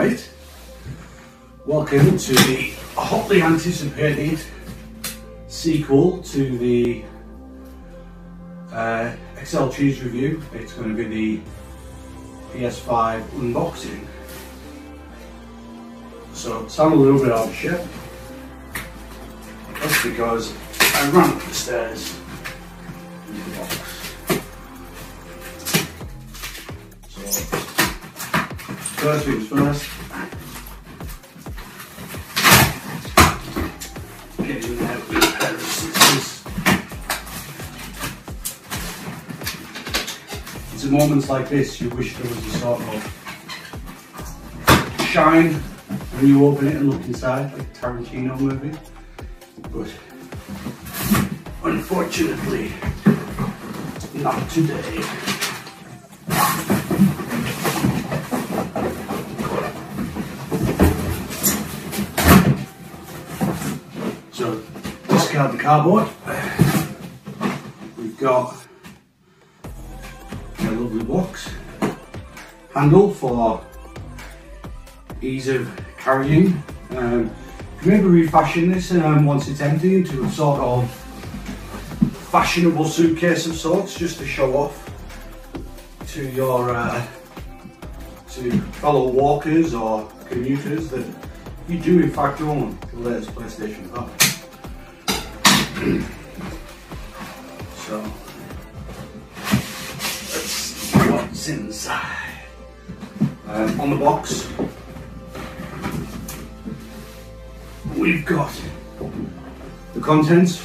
Right, welcome to the hotly anticipated sequel to the Excel Cheese review. It's going to be the PS5 unboxing. So sound a little bit out of shape. That's because I ran up the stairs in the box. So first things first. Get in there with a pair of scissors. It's at moments like this you wish there was a sort of shine when you open it and look inside, like a Tarantino movie. But unfortunately, not today. So, discard the cardboard. We've got a lovely box handle for ease of carrying. You maybe refashion this once it's empty into a sort of fashionable suitcase of sorts, just to show off to your to fellow walkers or commuters that you do in fact own the latest PlayStation 5. So let's see what's inside. On the box we've got the contents.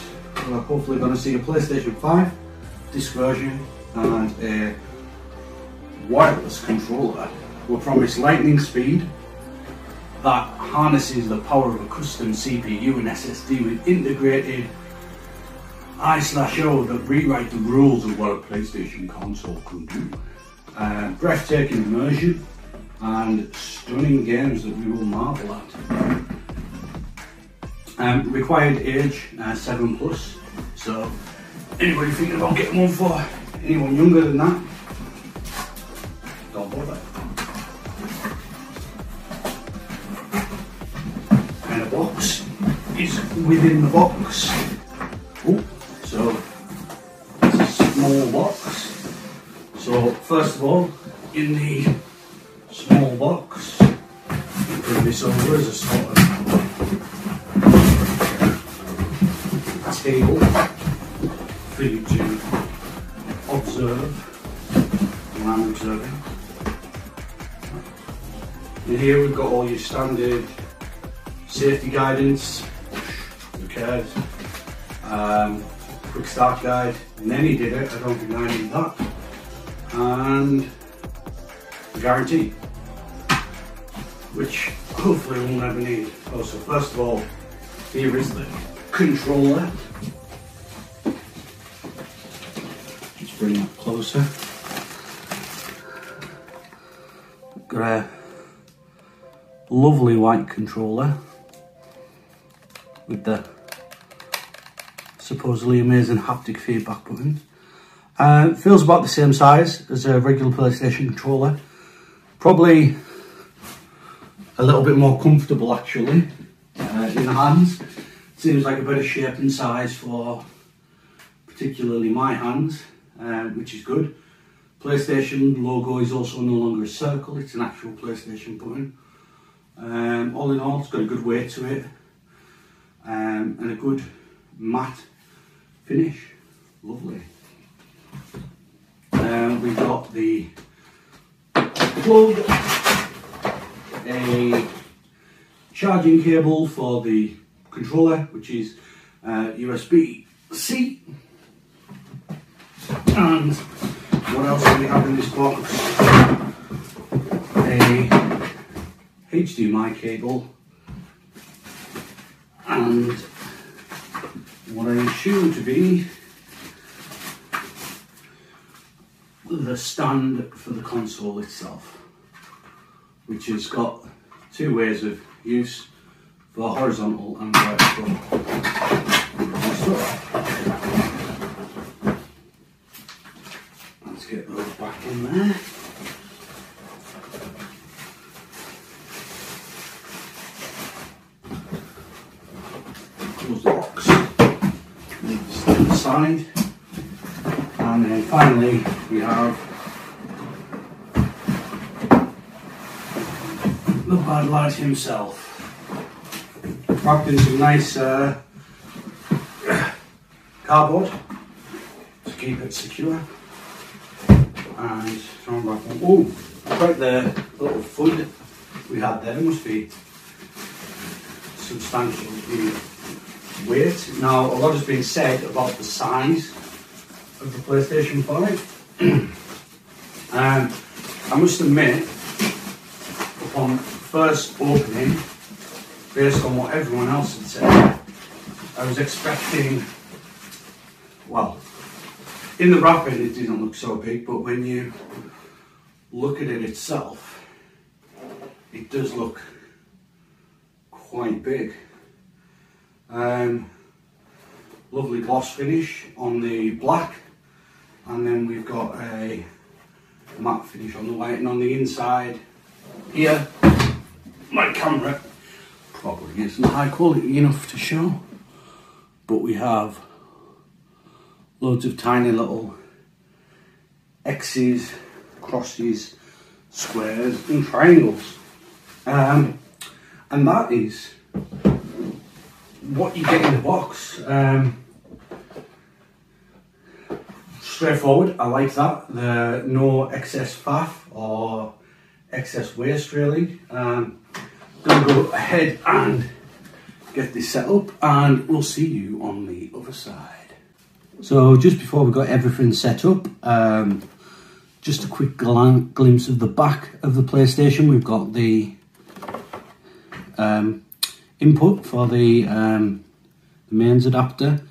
We're hopefully going to see a PlayStation 5 disc version and a wireless controller. We're promised lightning speed that harnesses the power of a custom CPU and SSD with integrated I/O that rewrite the rules of what a PlayStation console can do. Breathtaking immersion and stunning games that we will marvel at. Required age 7+, so anybody thinking about getting one for anyone younger than that, don't bother. And a box is within the box. Oh, so it's a small box. So first of all, in the small box, you put this over as a sort of table for you to observe when I'm observing. And here we've got all your standard safety guidance, who cares, quick start guide, and then he did it, I don't think I need that, and a guarantee, which hopefully we'll never need. Oh, so first of all, here is the controller. Let's bring that closer. Got a lovely white controller with the supposedly amazing haptic feedback buttons. Feels about the same size as a regular PlayStation controller. Probably a little bit more comfortable actually in the hands. Seems like a better shape and size for particularly my hands, which is good. PlayStation logo is also no longer a circle, it's an actual PlayStation button. All in all, it's got a good weight to it and a good matte finish. Lovely. We've got the plug, a charging cable for the controller, which is USB-C. And what else do we have in this box? A HDMI cable and what I assume to be the stand for the console itself, which has got two ways of use, for horizontal and vertical. Let's get those back in there. inside. And then finally we have the bad lad himself, wrapped in some nice cardboard to keep it secure. And oh, quite the little FUD we had there must be substantial weight. Now, a lot has been said about the size of the PlayStation 5. I must admit, upon first opening, based on what everyone else had said, I was expecting, well, in the wrapping it didn't look so big, but when you look at it itself, it does look quite big. Lovely gloss finish on the black, and then we've got a matte finish on the white, and on the inside here, my camera probably isn't high quality enough to show, but we have loads of tiny little X's, crosses, squares and triangles, and that is what you get in the box. Straightforward, I like that. No excess faff or excess waste really. Gonna go ahead and get this set up and we'll see you on the other side. So just before we got everything set up, just a quick glimpse of the back of the PlayStation. We've got the input for the mains adapter,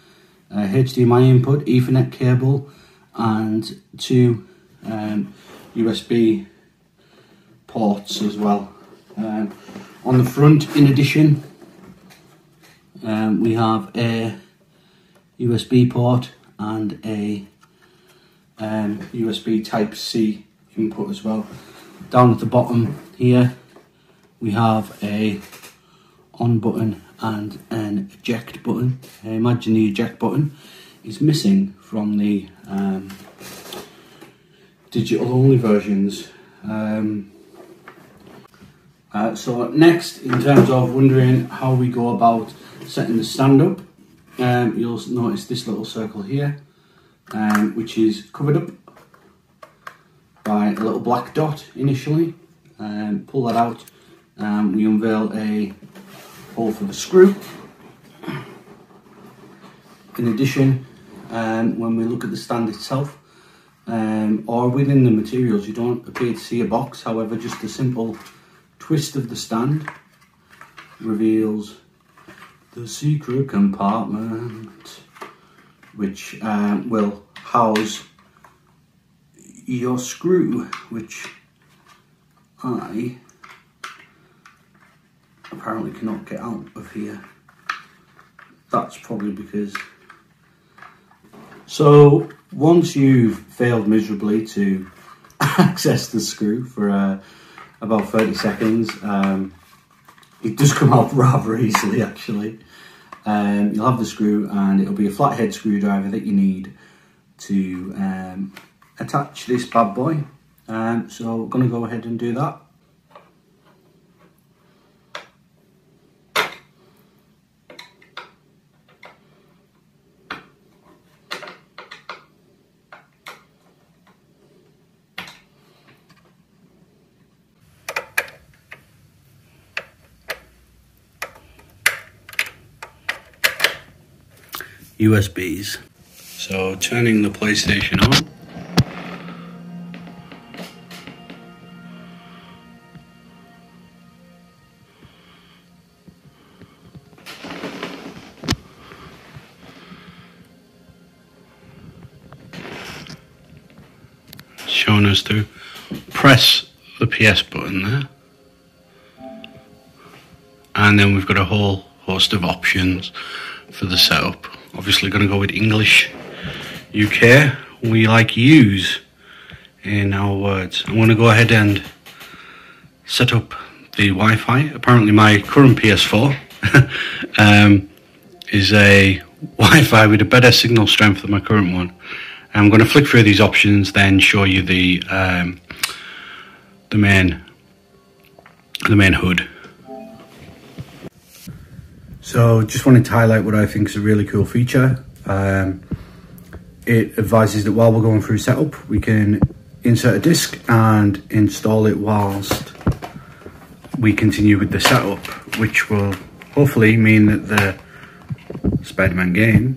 HDMI input, Ethernet cable, and two USB ports as well. On the front, in addition, we have a USB port and a USB Type-C input as well. Down at the bottom here, we have a on button and an eject button. I imagine the eject button is missing from the digital only versions. So next, in terms of wondering how we go about setting the stand up, you'll notice this little circle here, which is covered up by a little black dot initially. Pull that out and we unveil a hole for the screw. In addition, when we look at the stand itself, or within the materials, you don't appear to see a box. However, just a simple twist of the stand reveals the secret compartment, which will house your screw, which I apparently cannot get out of here. That's probably because... So once you've failed miserably to access the screw for about 30 seconds, it does come out rather easily actually. You'll have the screw and it'll be a flathead screwdriver that you need to attach this bad boy. So we're going to go ahead and do that. USBs. So turning the PlayStation on. Showing us to press the PS button there. And then we've got a whole host of options for the setup. Obviously going to go with English UK. We like use in our words. I'm going to go ahead and set up the Wi-Fi. Apparently my current PS4 is a Wi-Fi with a better signal strength than my current one. I'm going to flick through these options, then show you the main HUD. So just wanted to highlight what I think is a really cool feature. It advises that while we're going through setup, we can insert a disk and install it whilst we continue with the setup, which will hopefully mean that the Spider-Man game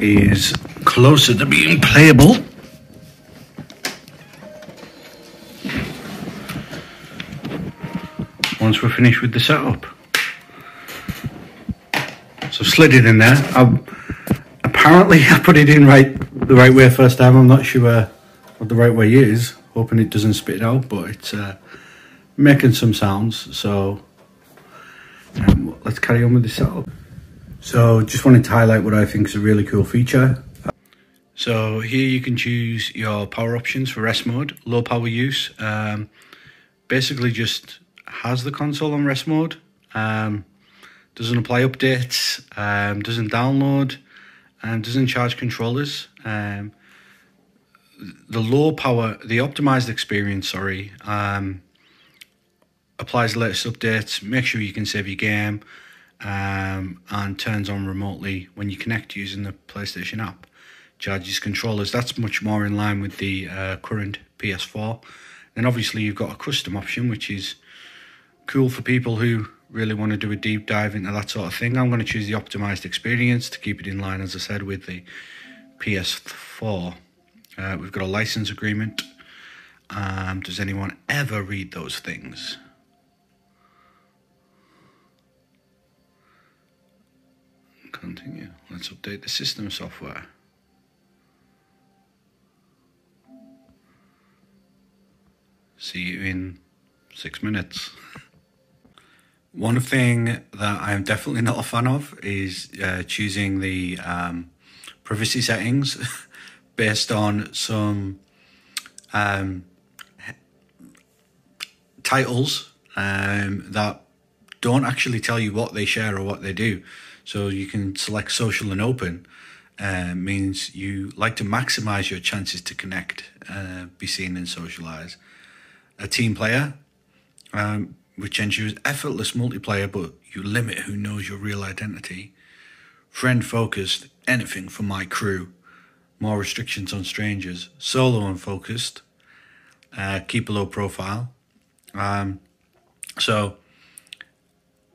is closer to being playable. Once we're finished with the setup. So slid it in there. Apparently I put it in the right way first time. I'm not sure what the right way is. Hoping it doesn't spit it out, but it's making some sounds. So let's carry on with the setup. So just wanted to highlight what I think is a really cool feature. So here you can choose your power options for rest mode, low power use. Basically just has the console on rest mode. Doesn't apply updates, doesn't download, doesn't charge controllers. The low power, the optimized experience, applies the latest updates, make sure you can save your game, and turns on remotely when you connect using the PlayStation app. Charges controllers. That's much more in line with the current PS4. Then obviously you've got a custom option, which is cool for people who really want to do a deep dive into that sort of thing. I'm going to choose the optimized experience to keep it in line, as I said, with the PS4. We've got a license agreement. Does anyone ever read those things? Continue. Let's update the system software. See you in 6 minutes. One thing that I'm definitely not a fan of is choosing the privacy settings based on some titles that don't actually tell you what they share or what they do. So you can select social and open. Means you like to maximize your chances to connect, be seen and socialize. A team player, which ensures effortless multiplayer, but you limit who knows your real identity. Friend focused, anything for my crew. More restrictions on strangers. Solo and focused, keep a low profile. So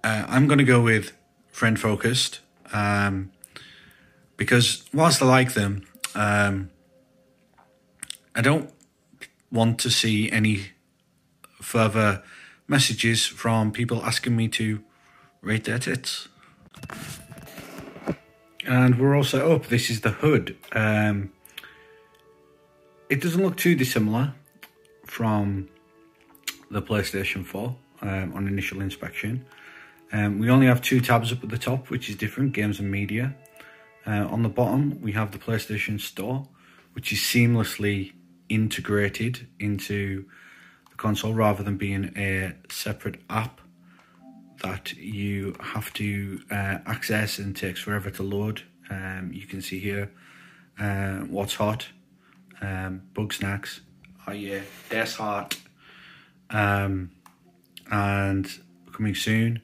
I'm going to go with friend focused, because whilst I like them, I don't want to see any further messages from people asking me to rate their tits. And we're all set up. This is the HUD. It doesn't look too dissimilar from the PlayStation 4 on initial inspection. We only have 2 tabs up at the top, which is different, games and media. On the bottom, we have the PlayStation Store, which is seamlessly integrated into the console rather than being a separate app that you have to access and takes forever to load. You can see here what's hot, bug snacks, oh yeah, that's hot, and coming soon.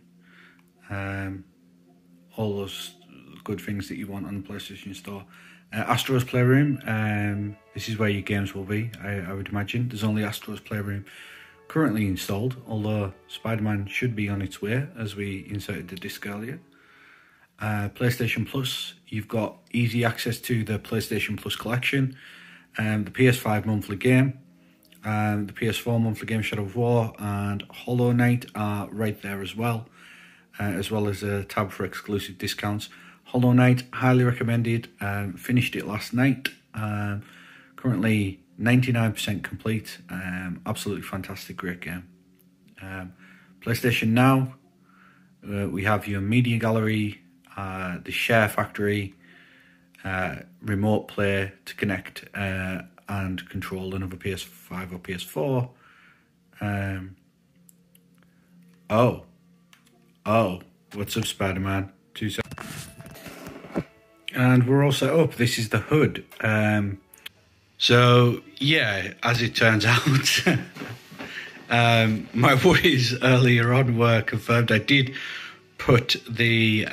All those good things that you want on the PlayStation Store. Astro's Playroom, this is where your games will be, I would imagine. There's only Astro's Playroom currently installed, although Spider-Man should be on its way, as we inserted the disc earlier. PlayStation Plus, you've got easy access to the PlayStation Plus collection, the PS5 monthly game, the PS4 monthly game Shadow of War and Hollow Knight are right there as well as a tab for exclusive discounts. Hollow Knight, highly recommended. Finished it last night. Currently 99% complete. Absolutely fantastic, great game. PlayStation Now, we have your media gallery, the share factory, remote play to connect and control another PS5 or PS4. Oh, what's up, Spider-Man? 2 seconds. and we're all set up. This is the HUD. So yeah, as it turns out, my worries earlier on were confirmed. I did put the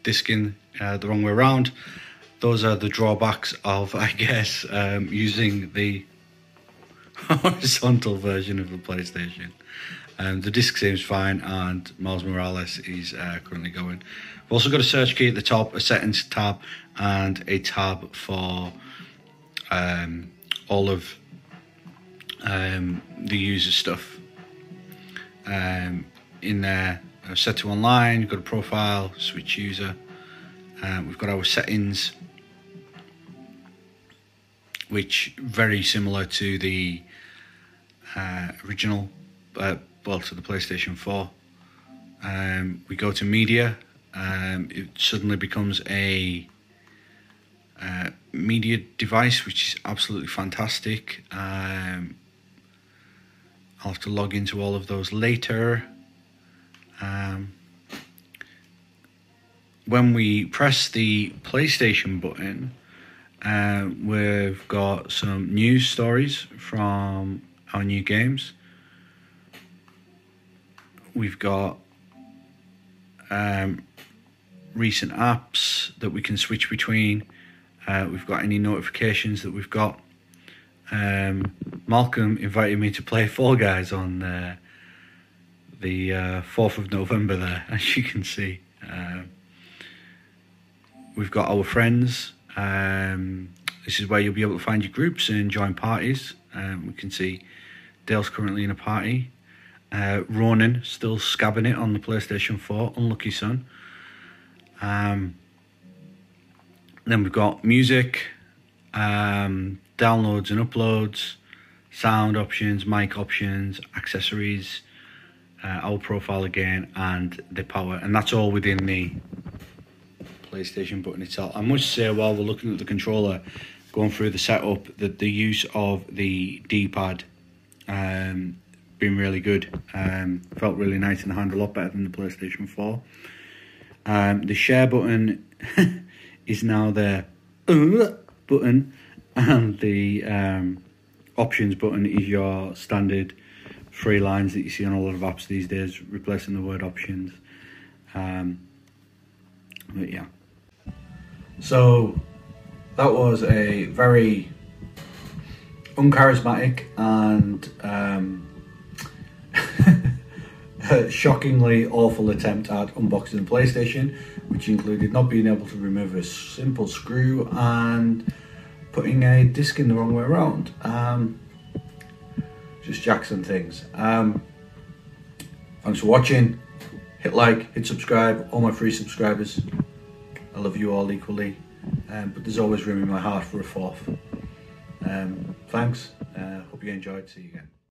disc in the wrong way around. Those are the drawbacks of, I guess, using the horizontal version of the PlayStation. The disc seems fine, and Miles Morales is currently going. We've also got a search key at the top, a settings tab, and a tab for all of the user stuff. In there, set to online, you've got a profile, switch user. We've got our settings, which very similar to the original, well, to the PlayStation 4. We go to media. It suddenly becomes a media device, which is absolutely fantastic. I'll have to log into all of those later. When we press the PlayStation button, we've got some news stories from our new games. We've got recent apps that we can switch between. We've got any notifications that we've got. Malcolm invited me to play Fall Guys on the 4th of November there, as you can see. We've got our friends. This is where you'll be able to find your groups and join parties. We can see Dale's currently in a party. Ronan still scabbing it on the PlayStation 4, unlucky son. Then we've got music, downloads and uploads, sound options, mic options, accessories, our profile again, and the power. And that's all within the PlayStation button itself. I must say, while we're looking at the controller, going through the setup, that the use of the D-pad been really good. Felt really nice in the hand, a lot better than the PlayStation 4. The share button is now the button, and the options button is your standard 3 lines that you see on a lot of apps these days, replacing the word options. But yeah. So that was a very uncharismatic and shockingly awful attempt at unboxing the PlayStation, which included not being able to remove a simple screw and putting a disc in the wrong way around. Just Jackson things. Thanks for watching. Hit like, hit subscribe, all my free subscribers. I love you all equally, but there's always room in my heart for a 4th. Thanks. Hope you enjoyed. See you again.